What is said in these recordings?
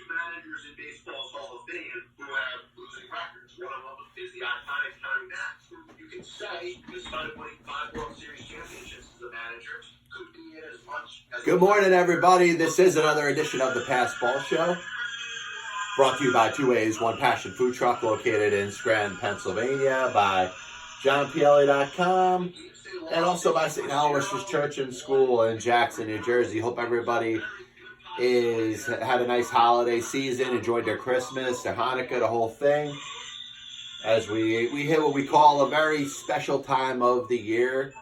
two managers in baseball's Hall of Fame who have losing records. One of them is the iconic Tommy Max, who you can say, despite winning 5 World Series championships as a manager, could be in as much as... Good morning, everybody. This is another edition of the Pass Ball Show, brought to you by Two Ways, One Passion Food Truck, located in Scranton, Pennsylvania, by JohnPielli.com, and also by St. Aloysius Church and School in Jackson, New Jersey. Hope everybody had a nice holiday season, enjoyed their Christmas, their Hanukkah, the whole thing. As we hit what we call a very special time of the year,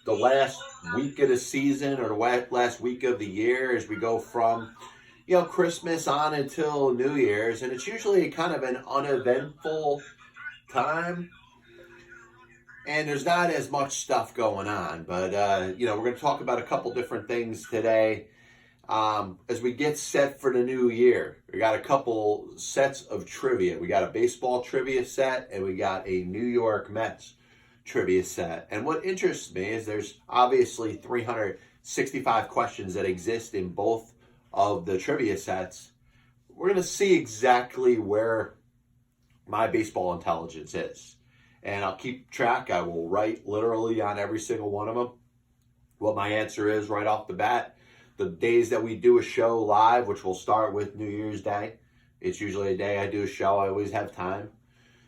the last week of the season or the last week of the year, as we go from Christmas on until New Year's, and it's usually kind of an uneventful time. And there's not as much stuff going on, but we're going to talk about a couple different things today as we get set for the new year. We got a couple sets of trivia. We got a baseball trivia set, and we got a New York Mets trivia set. And what interests me is there's obviously 365 questions that exist in both of the trivia sets. We're going to see exactly where my baseball intelligence is. And I'll keep track. I will write literally on every single one of them what my answer is right off the bat. The days that we do a show live, which will start with New Year's Day. It's usually a day I do a show. I always have time.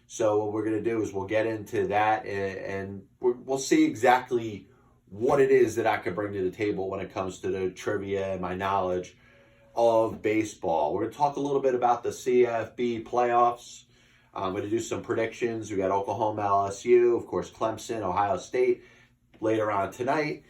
So what we're going to do is we'll get into that and we'll see exactly what it is that I can bring to the table when it comes to the trivia and my knowledge of baseball. We're going to talk a little bit about the CFB playoffs. I'm going to do some predictions. We got Oklahoma, LSU, of course, Clemson, Ohio State later on tonight.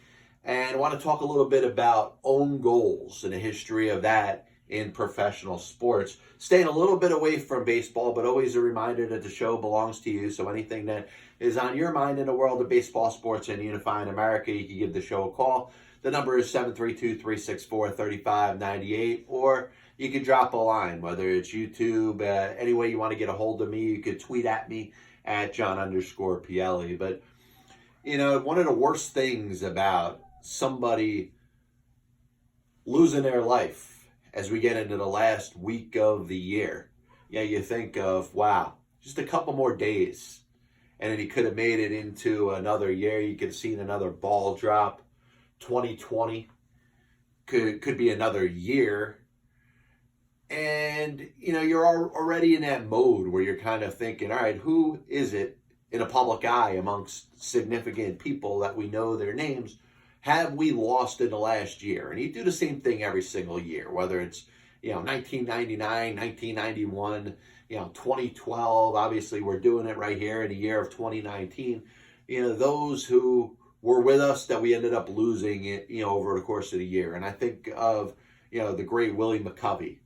And I want to talk a little bit about own goals and the history of that in professional sports. Staying a little bit away from baseball, but always a reminder that the show belongs to you. So anything that is on your mind in the world of baseball, sports, and unifying America, you can give the show a call. The number is 732-364-3598, or you can drop a line, whether it's YouTube, any way you want to get a hold of me. You could tweet at me at John_Pielli. But, one of the worst things about somebody losing their life as we get into the last week of the year, you think of, wow, just a couple more days, and then he could have made it into another year. You could have seen another ball drop. 2020 could be another year. And, you're already in that mode where you're kind of thinking, all right, who is it in a public eye amongst significant people that we know their names have we lost in the last year? And you do the same thing every single year, whether it's, 1999, 1991, 2012. Obviously, we're doing it right here in the year of 2019. Those who were with us that we ended up losing it, over the course of the year. And I think of, the great Willie McCovey,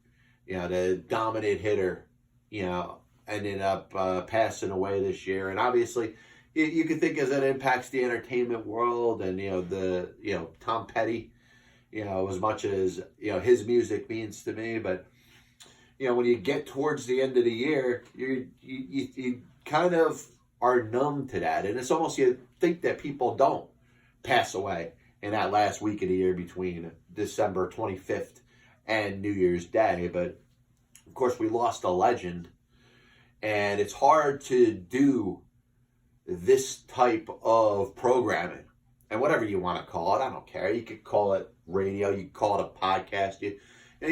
the dominant hitter, ended up passing away this year. And obviously, you can think as that impacts the entertainment world and, Tom Petty, as much as, his music means to me. But, when you get towards the end of the year, you kind of are numb to that. And it's almost, you think that people don't pass away in that last week of the year between December 25th and New Year's Day. But of course, we lost a legend, and it's hard to do this type of programming, and whatever you want to call it, I don't care. You could call it radio, you could call it a podcast, you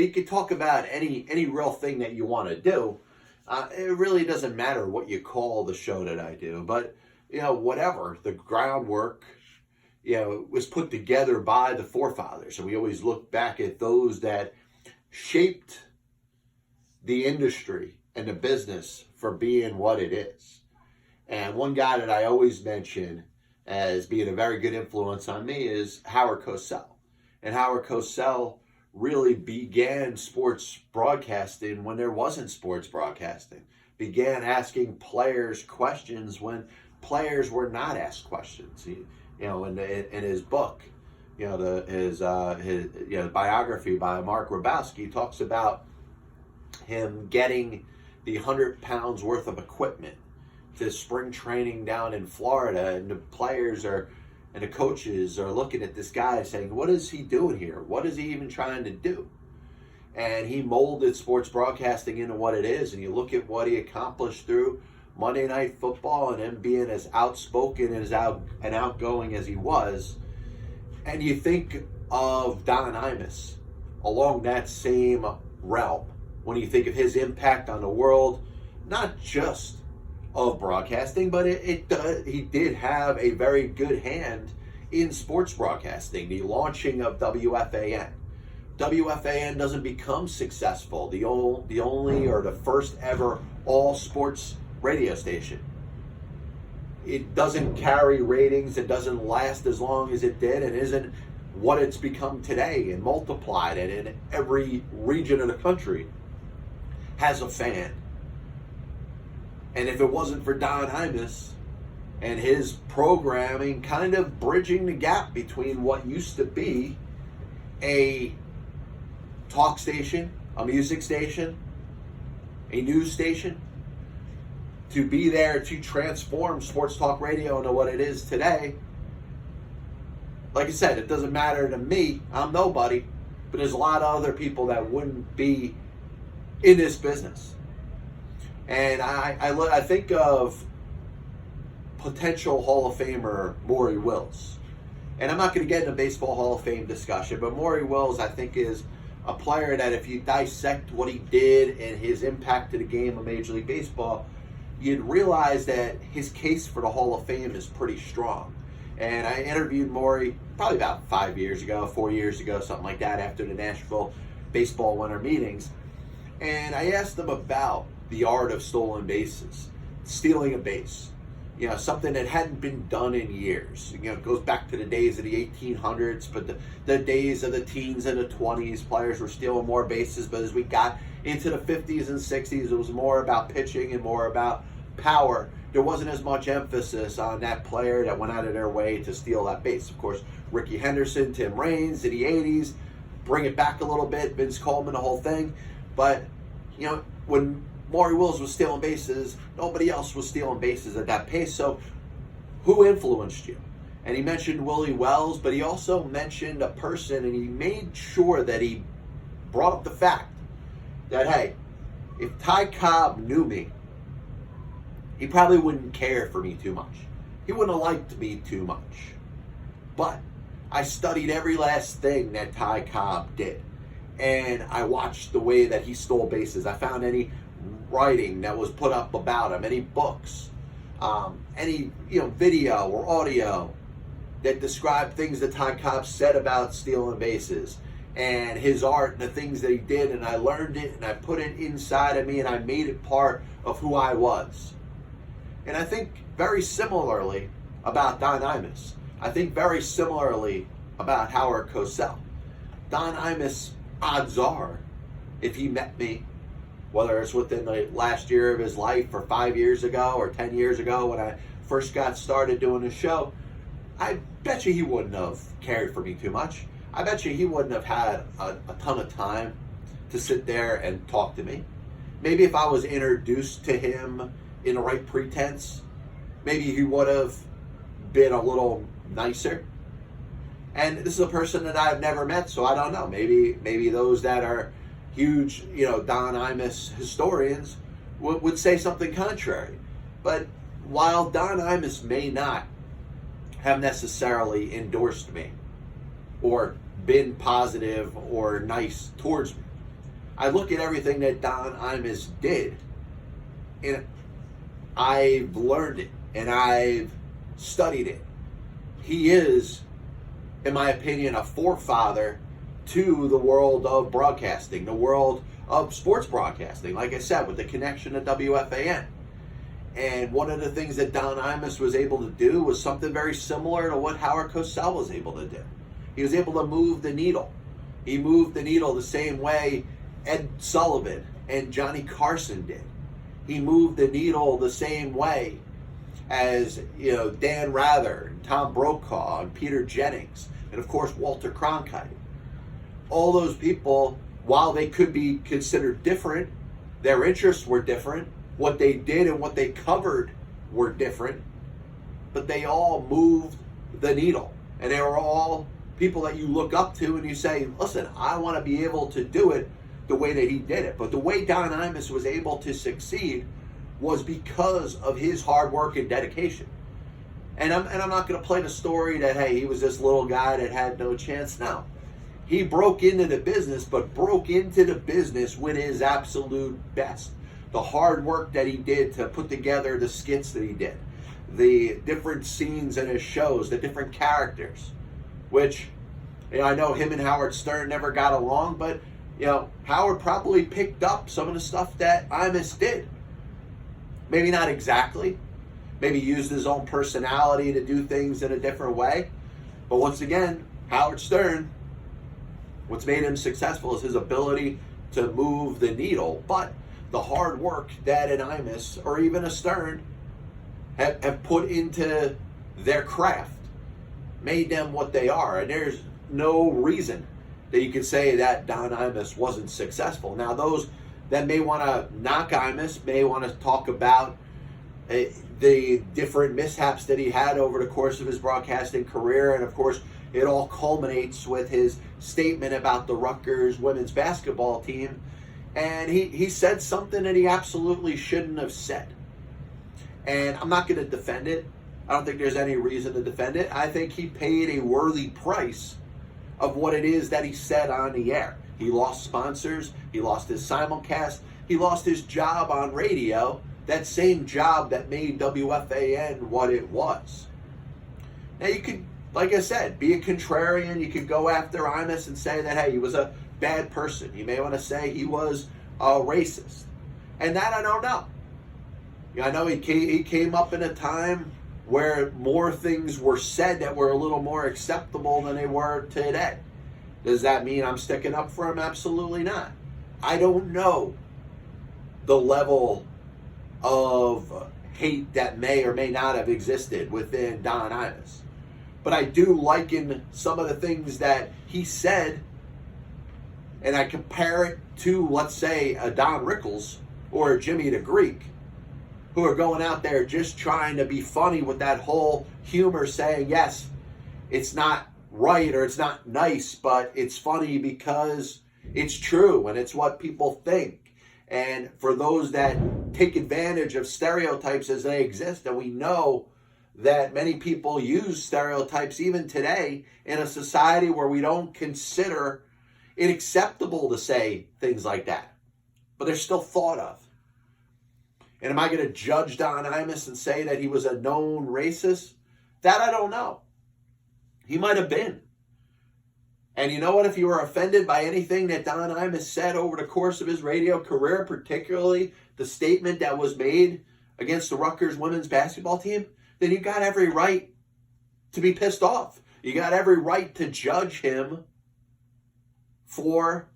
could talk about any real thing that you want to do. It really doesn't matter what you call the show that I do, but whatever, the groundwork was put together by the forefathers. And we always look back at those that shaped the industry and the business for being what it is. And one guy that I always mention as being a very good influence on me is Howard Cosell. And Howard Cosell really began sports broadcasting when there wasn't sports broadcasting. Began asking players questions when players were not asked questions. In his book, his biography by Mark Grabowski talks about him getting the 100 pounds worth of equipment to spring training down in Florida, and the players and the coaches are looking at this guy saying, what is he doing here? What is he even trying to do? and he molded sports broadcasting into what it is. And you look at what he accomplished through Monday Night Football and him being as outspoken and outgoing as he was, and you think of Don Imus along that same realm when you think of his impact on the world, not just of broadcasting, but he did have a very good hand in sports broadcasting, the launching of WFAN. WFAN doesn't become successful, the only or the first ever all sports radio station. It doesn't carry ratings, it doesn't last as long as it did, and isn't what it's become today, and multiplied, and in every region of the country has a fan. And if it wasn't for Don Imus and his programming kind of bridging the gap between what used to be a talk station, a music station, a news station, to be there to transform sports talk radio into what it is today. Like I said, it doesn't matter to me. I'm nobody. But there's a lot of other people that wouldn't be in this business. And I think of potential Hall of Famer Maury Wills. And I'm not going to get into baseball Hall of Fame discussion, but Maury Wills, I think, is a player that if you dissect what he did and his impact to the game of Major League Baseball, you'd realize that his case for the Hall of Fame is pretty strong. And I interviewed Maury probably about 4 years ago, something like that, after the Nashville baseball winter meetings. And I asked him about the art of stolen bases, stealing a base. You know, something that hadn't been done in years. You know, it goes back to the days of the 1800s, but the days of the teens and the 20s, players were stealing more bases. But as we got into the 50s and 60s, it was more about pitching and more about power. There wasn't as much emphasis on that player that went out of their way to steal that base. Of course, Rickey Henderson, Tim Raines in the 80s, bring it back a little bit, Vince Coleman, the whole thing. But, you know, when Maury Wills was stealing bases, nobody else was stealing bases at that pace. So who influenced you? And he mentioned Willie Wells, but he also mentioned a person, and he made sure that he brought up the fact that, hey, if Ty Cobb knew me, he probably wouldn't care for me too much. He wouldn't have liked me too much. But I studied every last thing that Ty Cobb did. And I watched the way that he stole bases. I found any writing that was put up about him, any books, any video or audio that described things that Ty Cobb said about stealing bases and his art and the things that he did. And I learned it and I put it inside of me and I made it part of who I was. And I think very similarly about Don Imus. I think very similarly about Howard Cosell. Don Imus, odds are, if he met me, whether it's within the last year of his life or 5 years ago or 10 years ago when I first got started doing the show, I bet you he wouldn't have cared for me too much. I bet you he wouldn't have had a ton of time to sit there and talk to me. Maybe if I was introduced to him in the right pretense, maybe he would have been a little nicer. And this is a person that I've never met, so I don't know. Maybe those that are huge, Don Imus historians would say something contrary. But while Don Imus may not have necessarily endorsed me or been positive or nice towards me, I look at everything that Don Imus did and I've learned it and I've studied it. He is, in my opinion, a forefather to the world of broadcasting, the world of sports broadcasting, like I said, with the connection to WFAN. And one of the things that Don Imus was able to do was something very similar to what Howard Cosell was able to do. He was able to move the needle. He moved the needle the same way Ed Sullivan and Johnny Carson did. He moved the needle the same way as Dan Rather and Tom Brokaw and Peter Jennings and of course Walter Cronkite. All those people, while they could be considered different, their interests were different, what they did and what they covered were different, but they all moved the needle. And they were all people that you look up to and you say, listen, I want to be able to do it the way that he did it. But the way Don Imus was able to succeed was because of his hard work and dedication. And I'm not going to play the story that, hey, he was this little guy that had no chance. No. He broke into the business, but broke into the business with his absolute best. The hard work that he did to put together the skits that he did, the different scenes in his shows, the different characters, which, I know him and Howard Stern never got along, but, Howard probably picked up some of the stuff that Imus did. Maybe not exactly. Maybe used his own personality to do things in a different way. But once again, Howard Stern, what's made him successful is his ability to move the needle. But the hard work that an Imus or even a Stern have put into their craft made them what they are. And there's no reason that you could say that Don Imus wasn't successful. Now, those that may want to knock Imus may want to talk about the different mishaps that he had over the course of his broadcasting career. And of course, it all culminates with his statement about the Rutgers women's basketball team. And he said something that he absolutely shouldn't have said. And I'm not going to defend it. I don't think there's any reason to defend it. I think he paid a worthy price of what it is that he said on the air. He lost sponsors. He lost his simulcast. He lost his job on radio. That same job that made WFAN what it was. Now you could, like I said, be a contrarian. You could go after Imus and say that, hey, he was a bad person. You may want to say he was a racist. And that I don't know. I know he came up in a time where more things were said that were a little more acceptable than they were today. Does that mean I'm sticking up for him? Absolutely not. I don't know the level of hate that may or may not have existed within Don Imus. But I do liken some of the things that he said, and I compare it to, let's say, a Don Rickles or a Jimmy the Greek, who are going out there just trying to be funny with that whole humor, saying, yes, it's not right or it's not nice, but it's funny because it's true and it's what people think. And for those that take advantage of stereotypes as they exist, and we know that many people use stereotypes even today in a society where we don't consider it acceptable to say things like that, but they're still thought of. And am I going to judge Don Imus and say that he was a known racist? That I don't know. He might have been. And you know what? If you were offended by anything that Don Imus said over the course of his radio career, particularly the statement that was made against the Rutgers women's basketball team, then you got every right to be pissed off. You got every right to judge him for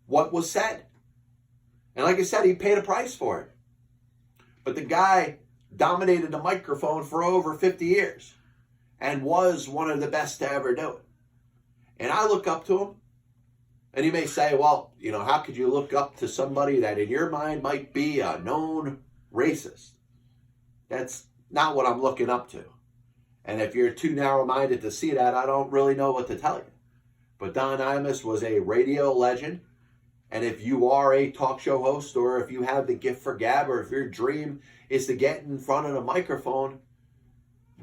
what was said. And like I said, he paid a price for it. But the guy dominated the microphone for over 50 years and was one of the best to ever do it. And I look up to him. And you may say, well, how could you look up to somebody that in your mind might be a known racist? That's not what I'm looking up to. And if you're too narrow-minded to see that, I don't really know what to tell you. But Don Imus was a radio legend. And if you are a talk show host, or if you have the gift for gab, or if your dream is to get in front of the microphone,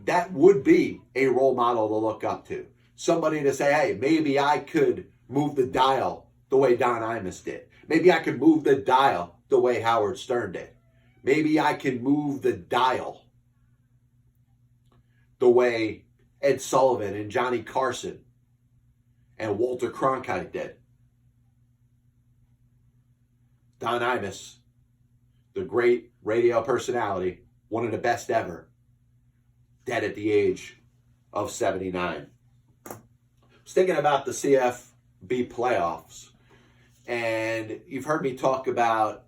that would be a role model to look up to. Somebody to say, hey, maybe I could move the dial the way Don Imus did. Maybe I could move the dial the way Howard Stern did. Maybe I can move the dial the way Ed Sullivan and Johnny Carson and Walter Cronkite did. Don Imus, the great radio personality, one of the best ever, dead at the age of 79. I was thinking about the CFB playoffs, and you've heard me talk about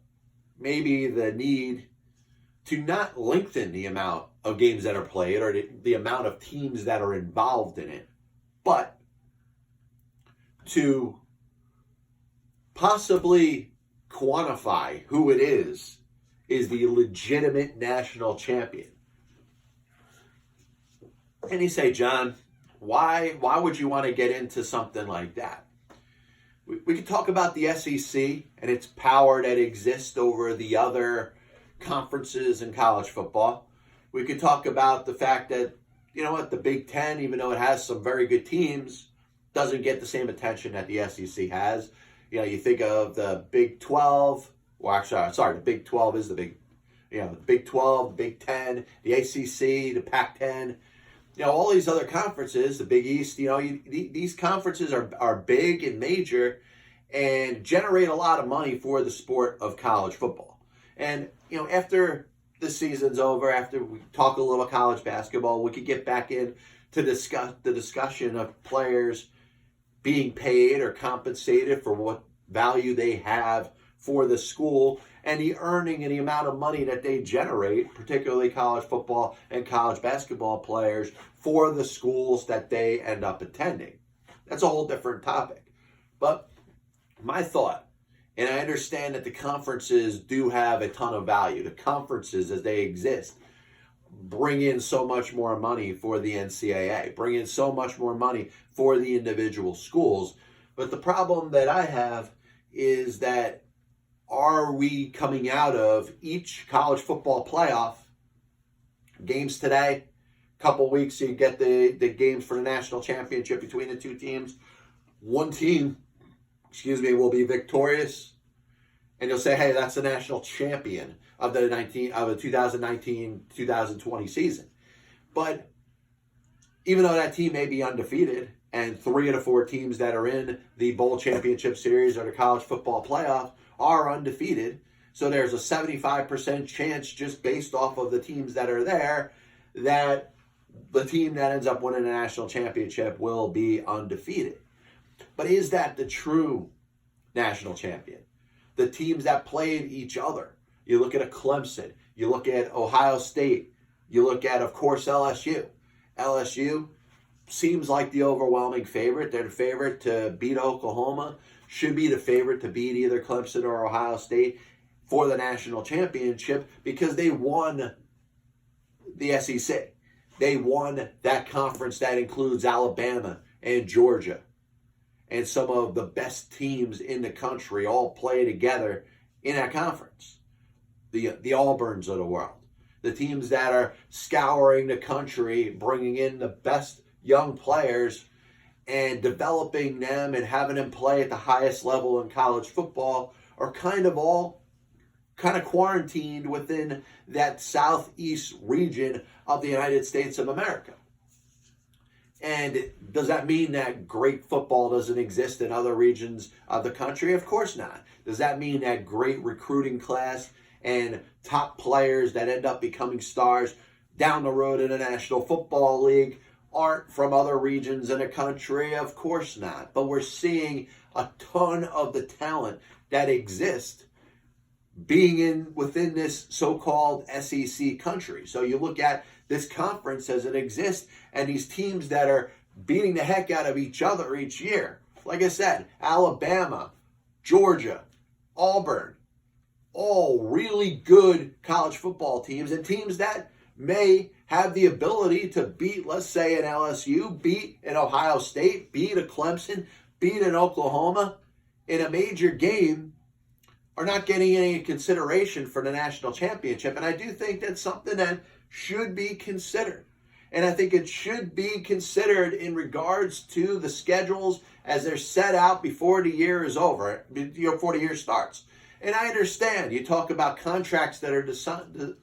maybe the need to not lengthen the amount of games that are played or the amount of teams that are involved in it, but to possibly quantify who it is the legitimate national champion. And you say, John, why would you want to get into something like that? We could talk about the SEC and its power that exists over the other conferences in college football. We could talk about the fact that, you know what, the Big Ten, even though it has some very good teams, doesn't get the same attention that the SEC has. You know, you think of the Big 12, well, actually, sorry, the Big 12 is the big, you know, the Big 12, the Big 10, the ACC, the Pac-10, you know, all these other conferences, the Big East, you know, these conferences are big and major and generate a lot of money for the sport of college football. And, you know, after the season's over, after we talk a little college basketball, we could get back in to discuss the discussion of players being paid or compensated for what value they have for the school and the earning and the amount of money that they generate, particularly college football and college basketball players, for the schools that they end up attending. That's a whole different topic. But my thought, and I understand that the conferences do have a ton of value. The conferences, as they exist, bring in so much more money for the NCAA, bring in so much more money for the individual schools. But the problem that I have is that, are we coming out of each college football playoff games today? A couple weeks, you get the games for the national championship between the two teams. One team, will be victorious, and you'll say, hey, that's the national champion of the 2019-2020 season. But even though that team may be undefeated, and 3 of the 4 teams that are in the bowl championship series or the college football playoff are undefeated, so there's a 75% chance, just based off of the teams that are there, that the team that ends up winning the national championship will be undefeated. But is that the true national champion? The teams that played each other. You look at a Clemson. You look at Ohio State. You look at, of course, LSU. LSU seems like the overwhelming favorite. They're the favorite to beat Oklahoma. Should be the favorite to beat either Clemson or Ohio State for the national championship because they won the SEC. They won that conference that includes Alabama and Georgia. And some of the best teams in the country all play together in that conference. The Auburns of the world. The teams that are scouring the country, bringing in the best young players and developing them and having them play at the highest level in college football are kind of quarantined within that southeast region of the United States of America. And does that mean that great football doesn't exist in other regions of the country? Of course not. Does that mean that great recruiting class and top players that end up becoming stars down the road in the National Football League aren't from other regions in the country? Of course not. But we're seeing a ton of the talent that exists being within this so-called SEC country. So you look at this conference as it exists and these teams that are beating the heck out of each other each year. Like I said, Alabama, Georgia, Auburn, all really good college football teams and teams that may have the ability to beat, let's say, an LSU, beat an Ohio State, beat a Clemson, beat an Oklahoma in a major game, are not getting any consideration for the national championship. And I do think that's something that should be considered. And I think it should be considered in regards to the schedules as they're set out before the year is over, before the year starts. And I understand you talk about contracts that are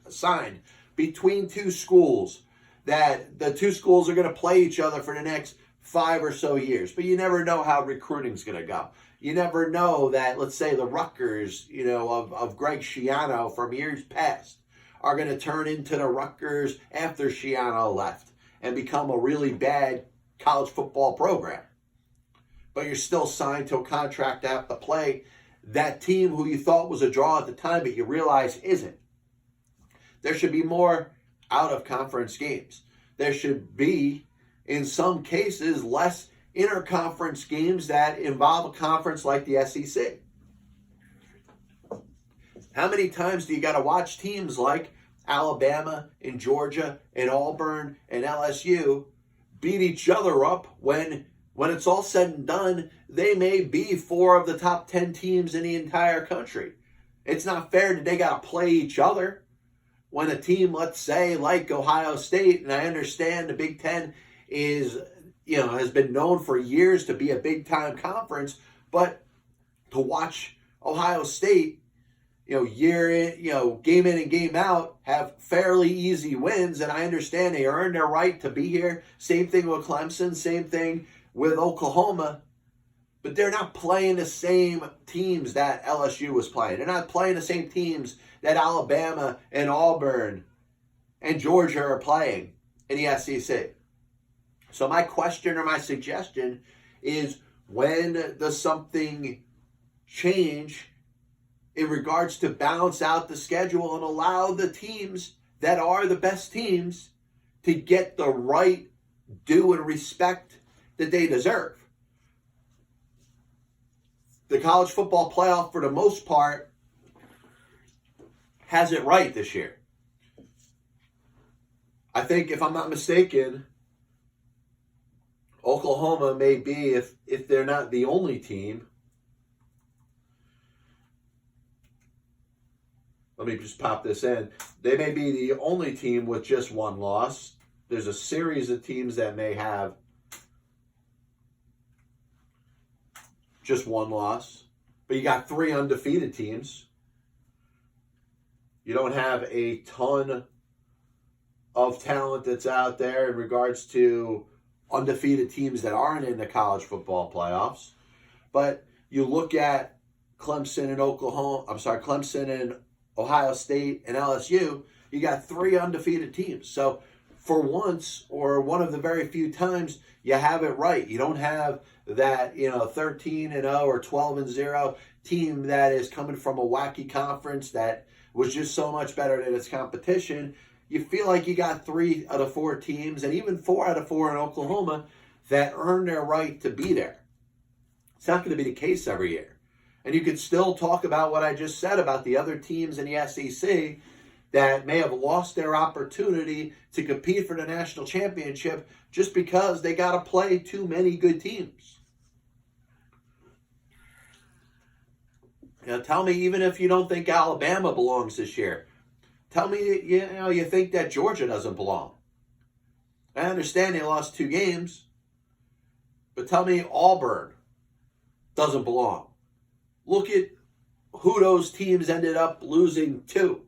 signed between two schools, that the two schools are going to play each other for the next 5 or so years. But you never know how recruiting's going to go. You never know that, let's say, the Rutgers, of Greg Schiano from years past are going to turn into the Rutgers after Schiano left and become a really bad college football program. But you're still signed to a contract to have to play that team who you thought was a draw at the time, but you realize isn't. There should be more out-of-conference games. There should be, in some cases, less interconference games that involve a conference like the SEC. How many times do you got to watch teams like Alabama and Georgia and Auburn and LSU beat each other up when when it's all said and done, they may be 4 of the top 10 teams in the entire country. It's not fair that they got to play each other. When a team, let's say, like Ohio State, and I understand the Big Ten is, has been known for years to be a big-time conference, but to watch Ohio State, year in, game in and game out, have fairly easy wins, and I understand they earned their right to be here. Same thing with Clemson, same thing with Oklahoma, but they're not playing the same teams that LSU was playing. They're not playing the same teams that Alabama and Auburn and Georgia are playing in the SEC. So my question or my suggestion is, when does something change in regards to balance out the schedule and allow the teams that are the best teams to get the right due and respect that they deserve? The college football playoff, for the most part, has it right this year. I think, if I'm not mistaken, Oklahoma may be, if they're not the only team. Let me just pop this in. They may be the only team with just one loss. There's a series of teams that may have just one loss. But you got 3 undefeated teams. You don't have a ton of talent that's out there in regards to undefeated teams that aren't in the college football playoffs. But you look at Clemson and Ohio State and LSU, you got 3 undefeated teams. So for once, or one of the very few times, you have it right. You don't have that 13-0 or 12-0 team that is coming from a wacky conference that was just so much better than its competition. You feel like you got 3 out of 4 teams, and even 4 out of 4 in Oklahoma, that earn their right to be there. It's not going to be the case every year. And you could still talk about what I just said about the other teams in the SEC that may have lost their opportunity to compete for the national championship just because they got to play too many good teams. Tell me, even if you don't think Alabama belongs this year, tell me you think that Georgia doesn't belong. I understand they lost 2 games, but tell me Auburn doesn't belong. Look at who those teams ended up losing to.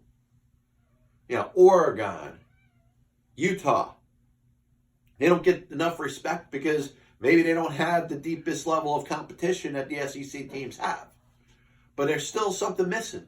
Oregon, Utah. They don't get enough respect because maybe they don't have the deepest level of competition that the SEC teams have. But there's still something missing.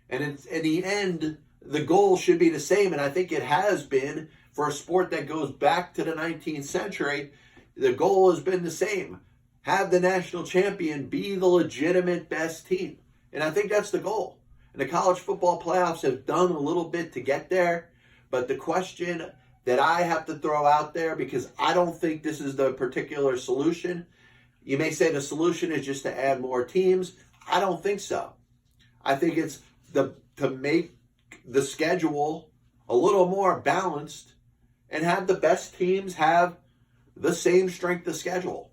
And in the end, the goal should be the same, and I think it has been for a sport that goes back to the 19th century. The goal has been the same. Have the national champion be the legitimate best team. And I think that's the goal. And the college football playoffs have done a little bit to get there. But the question that I have to throw out there, because I don't think this is the particular solution. You may say the solution is just to add more teams. I don't think so. I think it's to make the schedule a little more balanced and have the best teams have the same strength of schedule.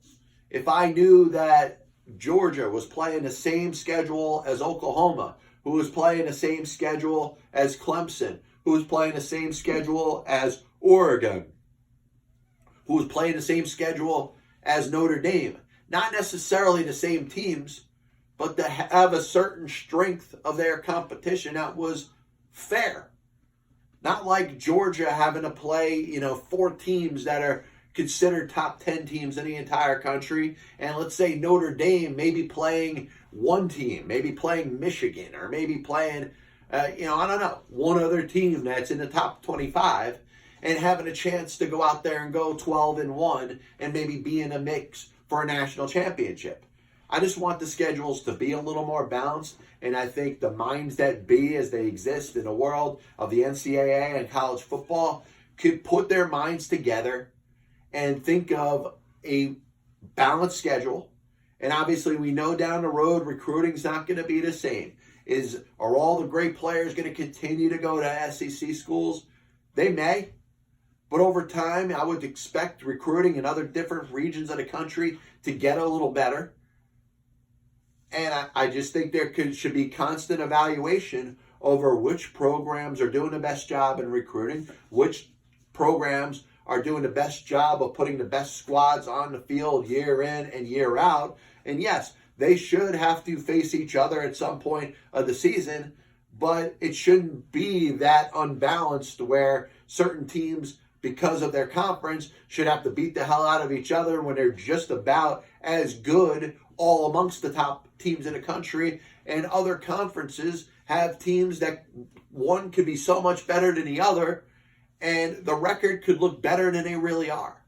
If I knew that Georgia was playing the same schedule as Oklahoma, who was playing the same schedule as Clemson, who was playing the same schedule as Oregon, who was playing the same schedule as Notre Dame, not necessarily the same teams, but to have a certain strength of their competition that was fair. Not like Georgia having to play, 4 teams that are considered top 10 teams in the entire country. And let's say Notre Dame maybe playing 1 team, maybe playing Michigan, or maybe playing, one other team that's in the top 25, and having a chance to go out there and go 12-1 and maybe be in a mix for a national championship. I just want the schedules to be a little more balanced, and I think the minds that be, as they exist in the world of the NCAA and college football, could put their minds together and think of a balanced schedule. And obviously we know down the road recruiting's not going to be the same. Are all the great players going to continue to go to SEC schools? They may. But over time, I would expect recruiting in other different regions of the country to get a little better. And I just think there should be constant evaluation over which programs are doing the best job in recruiting, which programs are doing the best job of putting the best squads on the field year in and year out. And yes, they should have to face each other at some point of the season, but it shouldn't be that unbalanced where certain teams, because of their conference, should have to beat the hell out of each other when they're just about as good all amongst the top teams in the country. And other conferences have teams that one could be so much better than the other, and the record could look better than they really are.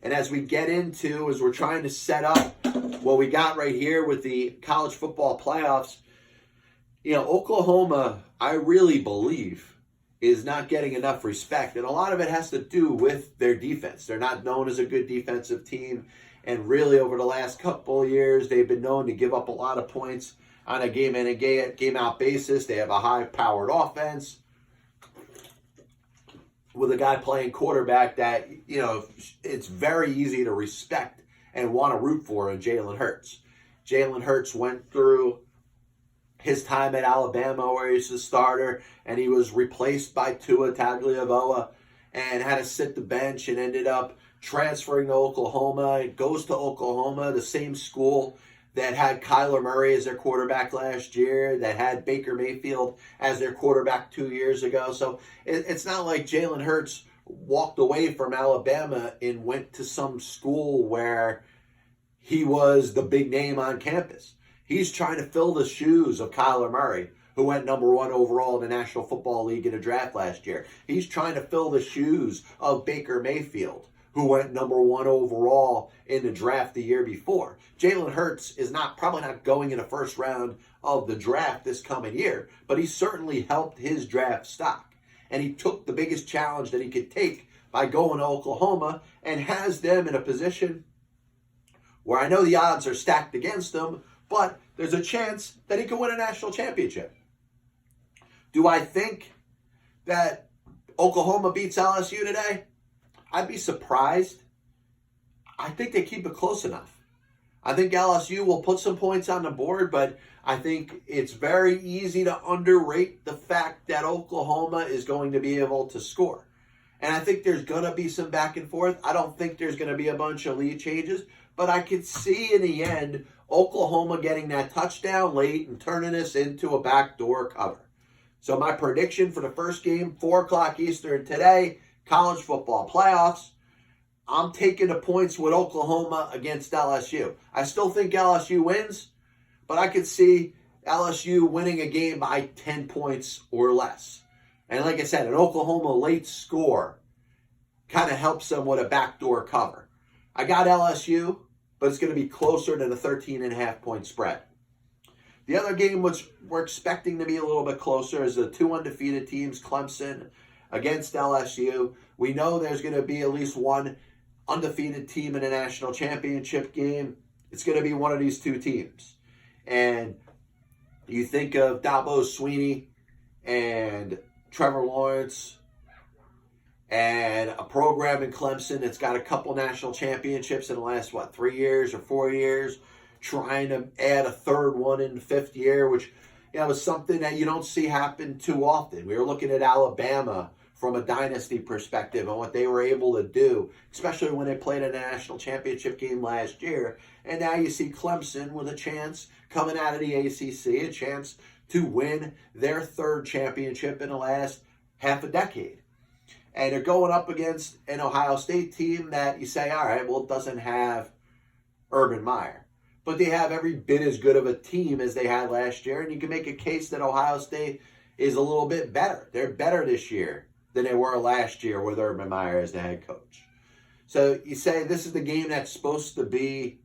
And as we get into, as we're trying to set up what we got right here with the college football playoffs, Oklahoma, I really believe, is not getting enough respect. And a lot of it has to do with their defense. They're not known as a good defensive team. And really, over the last couple of years, they've been known to give up a lot of points on a game-in and game-out basis. They have a high-powered offense with a guy playing quarterback that, it's very easy to respect and want to root for in Jalen Hurts. Jalen Hurts went through his time at Alabama where he's the starter, and he was replaced by Tua Tagovailoa and had to sit the bench and ended up transferring to Oklahoma. It goes to Oklahoma, the same school that had Kyler Murray as their quarterback last year, that had Baker Mayfield as their quarterback 2 years ago. So it's not like Jalen Hurts walked away from Alabama and went to some school where he was the big name on campus. He's trying to fill the shoes of Kyler Murray, who went number 1 overall in the National Football League in the draft last year. He's trying to fill the shoes of Baker Mayfield, who went number 1 overall in the draft the year before. Jalen Hurts is probably not going in the first round of the draft this coming year, but he certainly helped his draft stock. And he took the biggest challenge that he could take by going to Oklahoma and has them in a position where I know the odds are stacked against him, but there's a chance that he could win a national championship. Do I think that Oklahoma beats LSU today? I'd be surprised. I think they keep it close enough. I think LSU will put some points on the board, but I think it's very easy to underrate the fact that Oklahoma is going to be able to score. And I think there's going to be some back and forth. I don't think there's going to be a bunch of lead changes, but I could see in the end Oklahoma getting that touchdown late and turning this into a backdoor cover. So my prediction for the first game, 4 o'clock Eastern today, college football playoffs, I'm taking the points with Oklahoma against LSU. I still think LSU wins, but I could see LSU winning a game by 10 points or less. And like I said, an Oklahoma late score kind of helps them with a backdoor cover. I got LSU, but it's going to be closer than a 13.5 point spread. The other game which we're expecting to be a little bit closer is the 2 undefeated teams, Clemson against LSU. We know there's going to be at least one undefeated team in a national championship game. It's going to be one of these 2 teams. And you think of Dabo Swinney and Trevor Lawrence and a program in Clemson that's got a couple national championships in the last, 3 years or 4 years, trying to add a third one in the 5th year, which was something that you don't see happen too often. We were looking at Alabama from a dynasty perspective and what they were able to do, especially when they played in a national championship game last year. And now you see Clemson with a chance coming out of the ACC, a chance to win their 3rd championship in the last half a decade. And they're going up against an Ohio State team that you say, all right, well, it doesn't have Urban Meyer. But they have every bit as good of a team as they had last year. And you can make a case that Ohio State is a little bit better. They're better this year than they were last year with Urban Meyer as the head coach. So you say this is the game that's supposed to be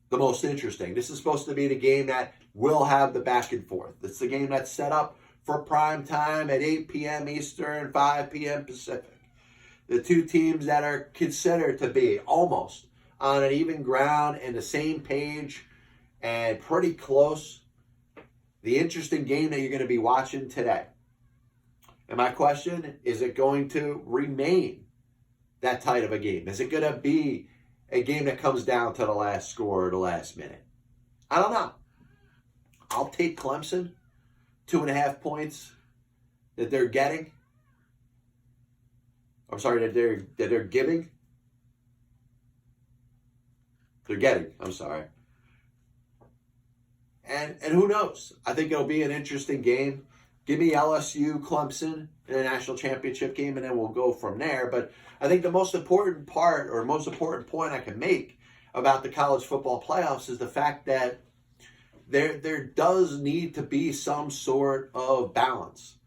the most interesting. This is supposed to be the game that will have the back and forth. It's the game that's set up for prime time at 8 p.m. Eastern, 5 p.m. Pacific. The 2 teams that are considered to be almost on an even ground and the same page and pretty close. The interesting game that you're going to be watching today And my question, is it going to remain that tight of a game? Is it going to be a game that comes down to the last score or the last minute? I don't know. I'll take Clemson, 2.5 points that they're getting. I'm sorry, that they're giving. They're getting, I'm sorry. And who knows? I think it'll be an interesting game. Give me LSU, Clemson in a national championship game, and then we'll go from there. But I think the most important part, or most important point I can make about the college football playoffs is the fact that there does need to be some sort of balance.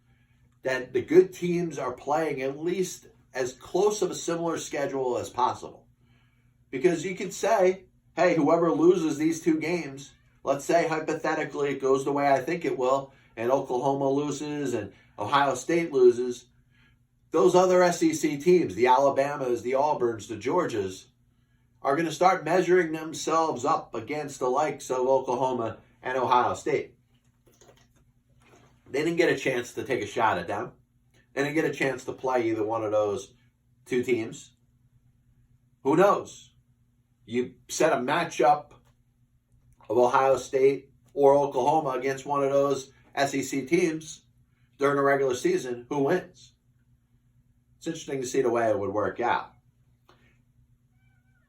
That the good teams are playing at least as close of a similar schedule as possible. Because you could say, hey, whoever loses these 2 games, let's say hypothetically it goes the way I think it will, and Oklahoma loses and Ohio State loses, those other SEC teams, the Alabamas, the Auburns, the Georgias, are going to start measuring themselves up against the likes of Oklahoma and Ohio State. They didn't get a chance to take a shot at them. They didn't get a chance to play either one of those 2 teams. Who knows? You set a matchup of Ohio State or Oklahoma against one of those SEC teams during the regular season, who wins? It's interesting to see the way it would work out.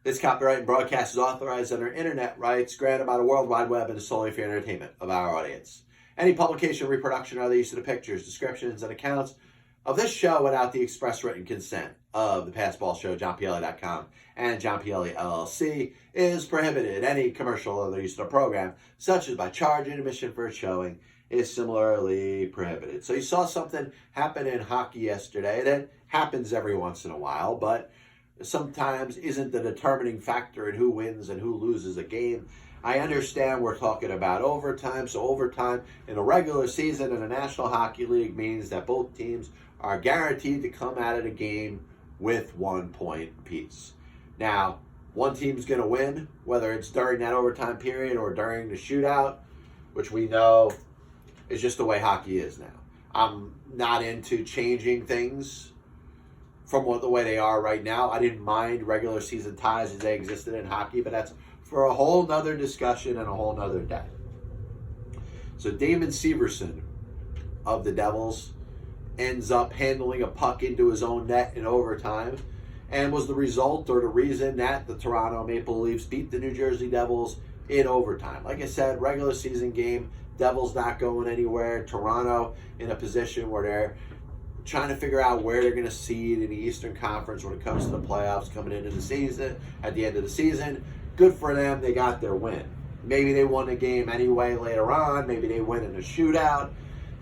This copyright and broadcast is authorized under internet rights granted by the World Wide Web and is solely for entertainment of our audience. Any publication, reproduction, or other use of the pictures, descriptions, and accounts of this show without the express written consent of the Passball Show, JohnPielli.com, and John Pielli, LLC, is prohibited. Any commercial or other use of the program, such as by charging admission for a showing, is similarly prohibited. So you saw something happen in hockey yesterday that happens every once in a while, but sometimes isn't the determining factor in who wins and who loses a game. I understand we're talking about overtime, so overtime in a regular season in the National Hockey League means that both teams are guaranteed to come out of the game with 1 point apiece. Now, one team's going to win, whether it's during that overtime period or during the shootout, which we know is just the way hockey is now. I'm not into changing things from the way they are right now. I didn't mind regular season ties as they existed in hockey, but that's for a whole nother discussion and a whole nother day. So Damon Severson of the Devils ends up handling a puck into his own net in overtime and was the result or the reason that the Toronto Maple Leafs beat the New Jersey Devils in overtime. Like I said, regular season game, Devils not going anywhere. Toronto in a position where they're trying to figure out where they're going to seed in the Eastern Conference when it comes to the playoffs coming into the season, at the end of the season. Good for them, they got their win. Maybe they won the game anyway later on. Maybe they win in a shootout.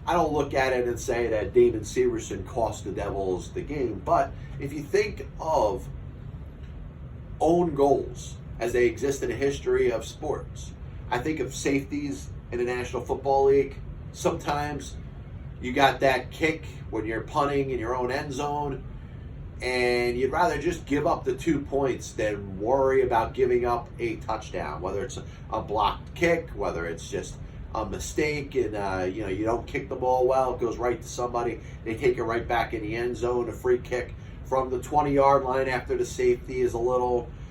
I don't look at it and say that Damon Severson cost the Devils the game. But if you think of own goals as they exist in the history of sports, I think of safeties in the National Football League. Sometimes you got that kick when you're punting in your own end zone, and you'd rather just give up the 2 points than worry about giving up a touchdown, whether it's a blocked kick, whether it's just a mistake and you don't kick the ball well, it goes right to somebody, they take it right back in the end zone. A free kick from the 20-yard line after the safety is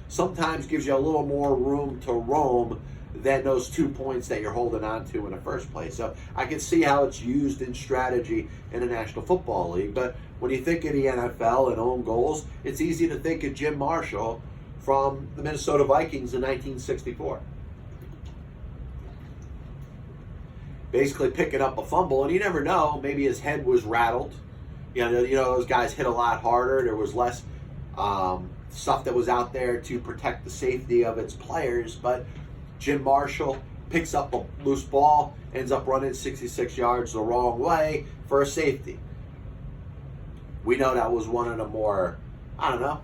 sometimes gives you a little more room to roam than those 2 points that you're holding on to in the first place. So I can see how it's used in strategy in the National Football League. But when you think of the NFL and own goals, it's easy to think of Jim Marshall from the Minnesota Vikings in 1964. Basically picking up a fumble, and you never know, maybe his head was rattled. You know those guys hit a lot harder. There was less stuff that was out there to protect the safety of its players, but Jim Marshall picks up a loose ball, ends up running 66 yards the wrong way for a safety. We know that was one of the more,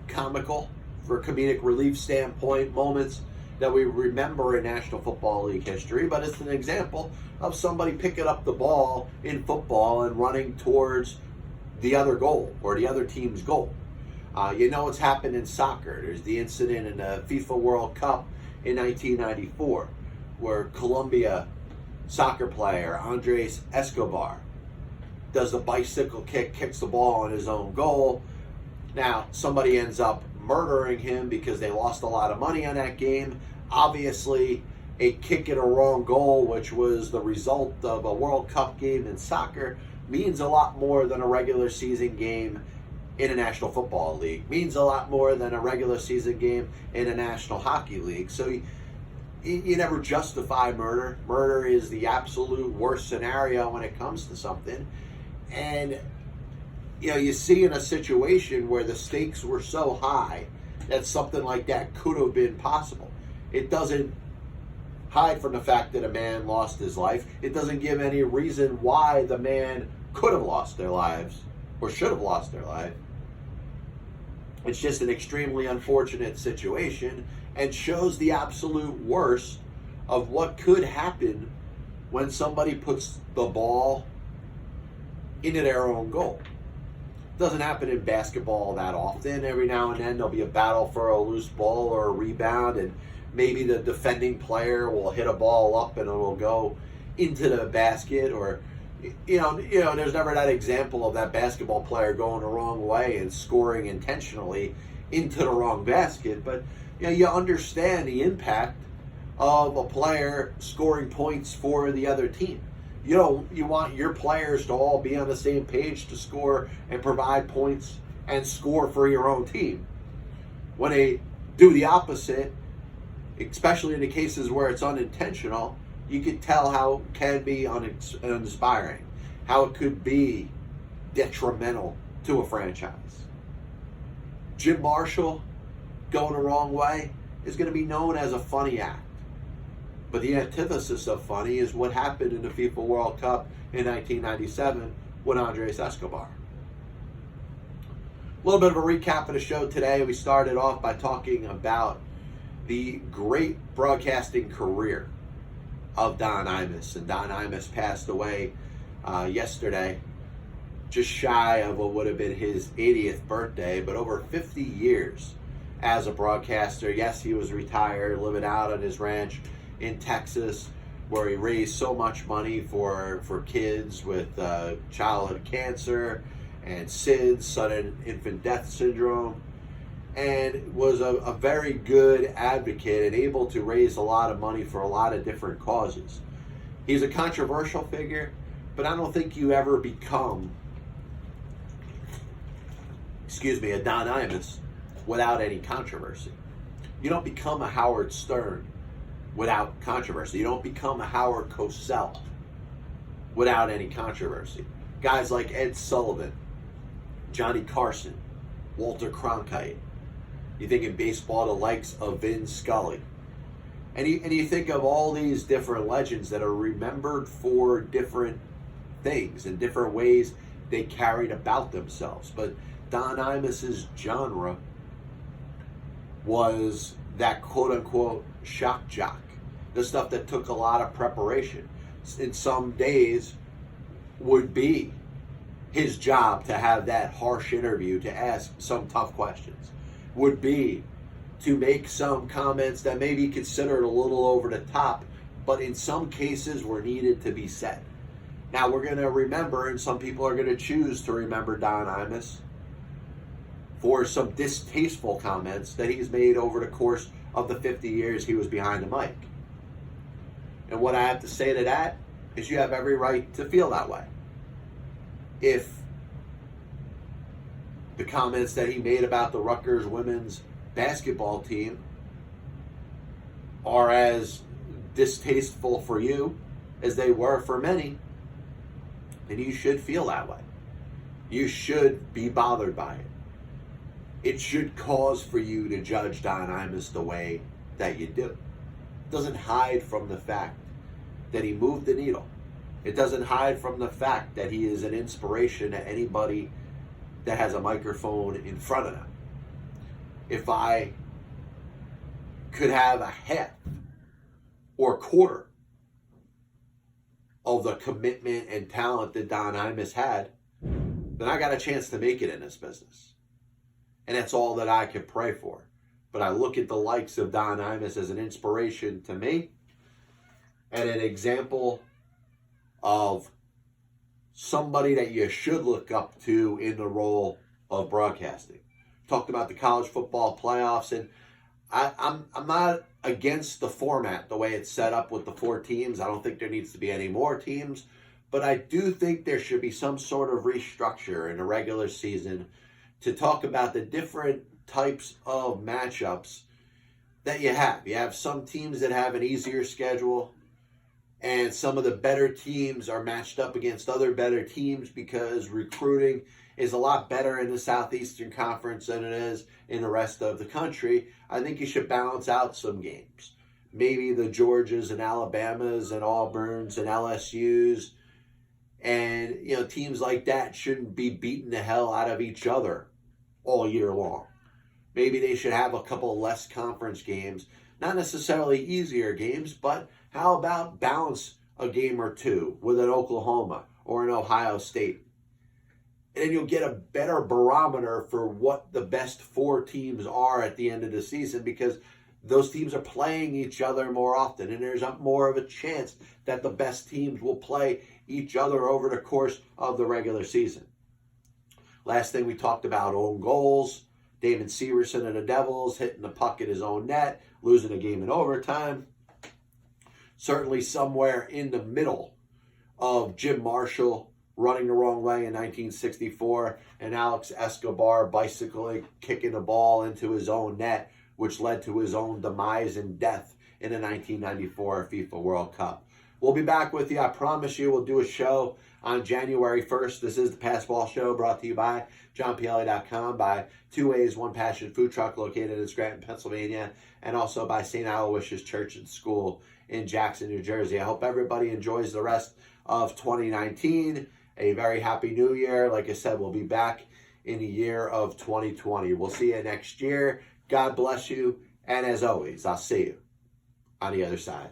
comical, for comedic relief standpoint, moments that we remember in National Football League history, but it's an example of somebody picking up the ball in football and running towards the other goal or the other team's goal. What's happened in soccer. There's the incident in the FIFA World Cup in 1994, where Colombia soccer player Andreś Escobar does the bicycle kick, kicks the ball on his own goal. Now, somebody ends up murdering him because they lost a lot of money on that game. Obviously, a kick at a wrong goal, which was the result of a World Cup game in soccer, means a lot more than a regular season game in a National Football League. Means a lot more than a regular season game in a National Hockey League. So you never justify murder. Murder is the absolute worst scenario when it comes to something. And you see in a situation where the stakes were so high that something like that could have been possible. It doesn't hide from the fact that a man lost his life. It doesn't give any reason why the man could have lost their lives or should have lost their life. It's just an extremely unfortunate situation and shows the absolute worst of what could happen when somebody puts the ball into their own goal. It doesn't happen in basketball that often. Every now and then there'll be a battle for a loose ball or a rebound, and maybe the defending player will hit a ball up and it will go into the basket, or there's never that example of that basketball player going the wrong way and scoring intentionally into the wrong basket. But you understand the impact of a player scoring points for the other team. You want your players to all be on the same page to score and provide points and score for your own team. When they do the opposite, especially in the cases where it's unintentional, you could tell how it can be uninspiring, how it could be detrimental to a franchise. Jim Marshall going the wrong way is going to be known as a funny act. But the antithesis of funny is what happened in the FIFA World Cup in 1997 with Andreś Escobar. A little bit of a recap of the show today. We started off by talking about the great broadcasting career of Don Imus. And Don Imus passed away yesterday, just shy of what would have been his 80th birthday, but over 50 years as a broadcaster. Yes, he was retired, living out on his ranch in Texas, where he raised so much money for kids with childhood cancer and SIDS, sudden infant death syndrome, and was a very good advocate and able to raise a lot of money for a lot of different causes. He's a controversial figure, but I don't think you ever become, a Don Imus without any controversy. You don't become a Howard Stern without controversy. You don't become a Howard Cosell without any controversy. Guys like Ed Sullivan, Johnny Carson, Walter Cronkite. You think in baseball the likes of Vin Scully. And you think of all these different legends that are remembered for different things and different ways they carried about themselves. But Don Imus's genre was that quote-unquote shock jock. The stuff that took a lot of preparation. In some days would be his job to have that harsh interview, to ask some tough questions. Would be to make some comments that may be considered a little over the top, but in some cases were needed to be said. Now we're going to remember, and some people are going to choose to remember Don Imus for some distasteful comments that he's made over the course of the 50 years he was behind the mic. And what I have to say to that is you have every right to feel that way. If the comments that he made about the Rutgers women's basketball team are as distasteful for you as they were for many, then you should feel that way. You should be bothered by it. It should cause for you to judge Don Imus the way that you do. It doesn't hide from the fact that he moved the needle. It doesn't hide from the fact that he is an inspiration to anybody that has a microphone in front of them. If I could have a half or a quarter of the commitment and talent that Don Imus had, then I got a chance to make it in this business. And that's all that I can pray for. But I look at the likes of Don Imus as an inspiration to me and an example of somebody that you should look up to in the role of broadcasting. Talked about the college football playoffs, and I'm not against the format, the way it's set up with the 4 teams. I don't think there needs to be any more teams, but I do think there should be some sort of restructure in the regular season to talk about the different types of matchups that you have. You have some teams that have an easier schedule, and some of the better teams are matched up against other better teams because recruiting is a lot better in the Southeastern Conference than it is in the rest of the country. I think you should balance out some games. Maybe the Georgias and Alabamas and Auburns and LSUs and teams like that shouldn't be beating the hell out of each other all year long. Maybe they should have a couple less conference games, not necessarily easier games, but how about balance a game or two with an Oklahoma or an Ohio State? And then you'll get a better barometer for what the best 4 teams are at the end of the season, because those teams are playing each other more often, and there's more of a chance that the best teams will play each other over the course of the regular season. Last thing we talked about, own goals. Damon Severson and the Devils hitting the puck at his own net, losing a game in overtime. Certainly somewhere in the middle of Jim Marshall running the wrong way in 1964 and Alex Escobar bicycling, kicking the ball into his own net, which led to his own demise and death in the 1994 FIFA World Cup. We'll be back with you. I promise you we'll do a show on January 1st. This is the Passball Show, brought to you by JohnPielli.com, by 2 Ways, One Passion Food Truck located in Scranton, Pennsylvania, and also by St. Aloysius Church and School in Jackson, New Jersey. I hope everybody enjoys the rest of 2019. A very happy new year. Like I said, we'll be back in the year of 2020. We'll see you next year. God bless you. And as always, I'll see you on the other side.